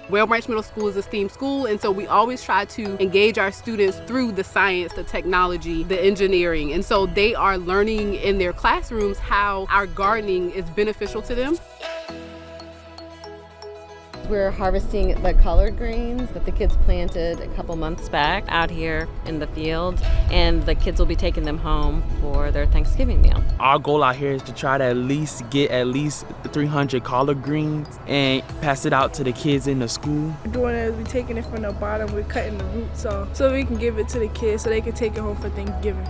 Whale Branch Middle School is a STEAM school, and so we always try to engage our students through the science, the technology, the engineering. And so they are learning in their classrooms how our gardening is beneficial to them. We're harvesting the collard greens that the kids planted a couple months back out here in the field, and the kids will be taking them home for their Thanksgiving meal. Our goal out here is to try to at least get 300 collard greens and pass it out to the kids in the school. Doing it is we're taking it from the bottom, we're cutting the roots off so we can give it to the kids so they can take it home for Thanksgiving.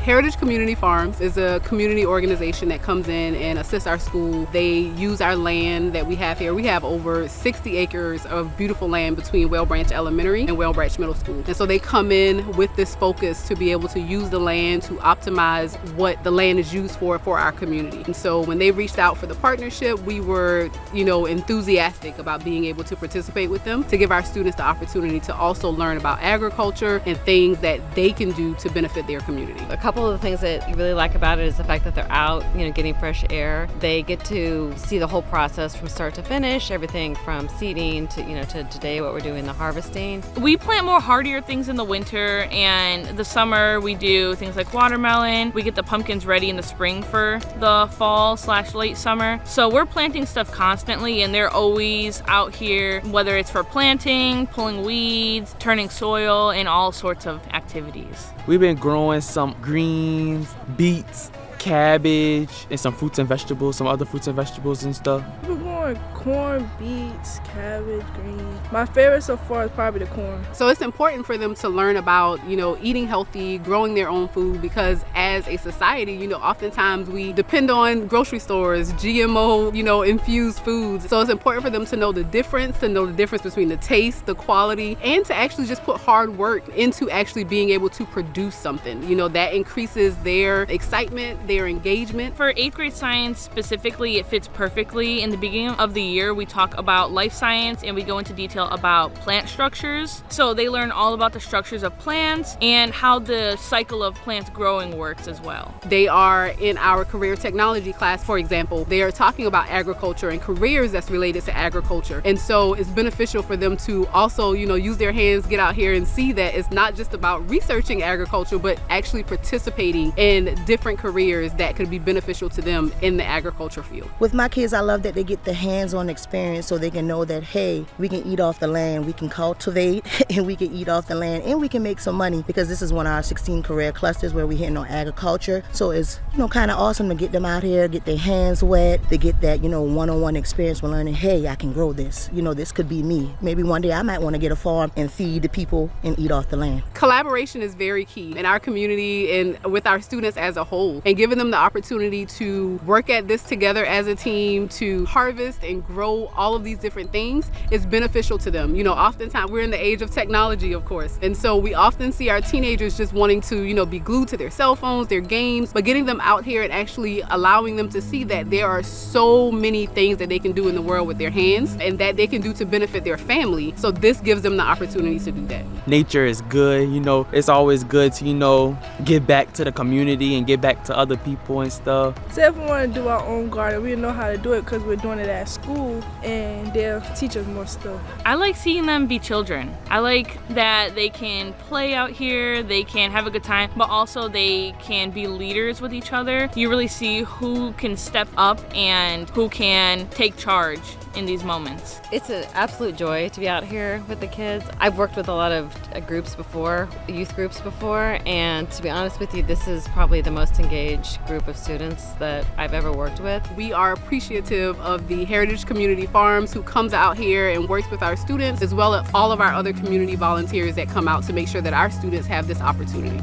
Heritage Community Farms is a community organization that comes in and assists our school. They use our land that we have here. We have over 60 acres of beautiful land between Whale Branch Elementary and Whale Branch Middle School. And so they come in with this focus to be able to use the land to optimize what the land is used for our community. And so when they reached out for the partnership, we were, enthusiastic about being able to participate with them to give our students the opportunity to also learn about agriculture and things that they can do to benefit their community. A couple of the things that you really like about it is the fact that they're out, getting fresh air. They get to see the whole process from start to finish, everything from seeding to, to today what we're doing, the harvesting. We plant more hardier things in the winter, and the summer we do things like watermelon. We get the pumpkins ready in the spring for the fall/late summer. So we're planting stuff constantly, and they're always out here, whether it's for planting, pulling weeds, turning soil, and all sorts of activities. We've been growing some greens, beets, cabbage, and some fruits and vegetables, some other fruits and vegetables and stuff. We're growing corn, beets, cabbage, greens. My favorite so far is probably the corn. So it's important for them to learn about, eating healthy, growing their own food, because as a society, oftentimes we depend on grocery stores, GMO, infused foods. So it's important for them to know the difference between the taste, the quality, and to actually just put hard work into actually being able to produce something. That increases their excitement, their engagement. For 8th grade science specifically, it fits perfectly. In the beginning of the year, we talk about life science and we go into detail about plant structures. So they learn all about the structures of plants and how the cycle of plants growing works as well. They are in our career technology class, for example. They are talking about agriculture and careers that's related to agriculture. And so it's beneficial for them to also, use their hands, get out here and see that it's not just about researching agriculture, but actually participating in different careers that could be beneficial to them in the agriculture field. With my kids, I love that they get the hands-on experience so they can know that, hey, we can eat off the land, we can cultivate, and we can eat off the land, and we can make some money, because this is one of our 16 career clusters where we're hitting on agriculture. So it's, kind of awesome to get them out here, get their hands wet, to get that, one-on-one experience with learning, hey, I can grow this. This could be me. Maybe one day I might want to get a farm and feed the people and eat off the land. Collaboration is very key in our community and with our students as a whole, and giving them the opportunity to work at this together as a team, to harvest and grow all of these different things is beneficial to them. Oftentimes we're in the age of technology, of course, and so we often see our teenagers just wanting to, be glued to their cell phones, their games, but getting them out here and actually allowing them to see that there are so many things that they can do in the world with their hands and that they can do to benefit their family. So this gives them the opportunity to do that. Nature is good, it's always good to, give back to the community and give back to other people and stuff. So if we want to do our own garden, we know how to do it because we're doing it at school, and they'll teach us more stuff. I like seeing them be children. I like that they can play out here, they can have a good time, but also they can be leaders with each other. You really see who can step up and who can take charge in these moments. It's an absolute joy to be out here with the kids. I've worked with a lot of groups before, youth groups before, and to be honest with you, this is probably the most engaged group of students that I've ever worked with. We are appreciative of the Heritage Community Farms who comes out here and works with our students, as well as all of our other community volunteers that come out to make sure that our students have this opportunity.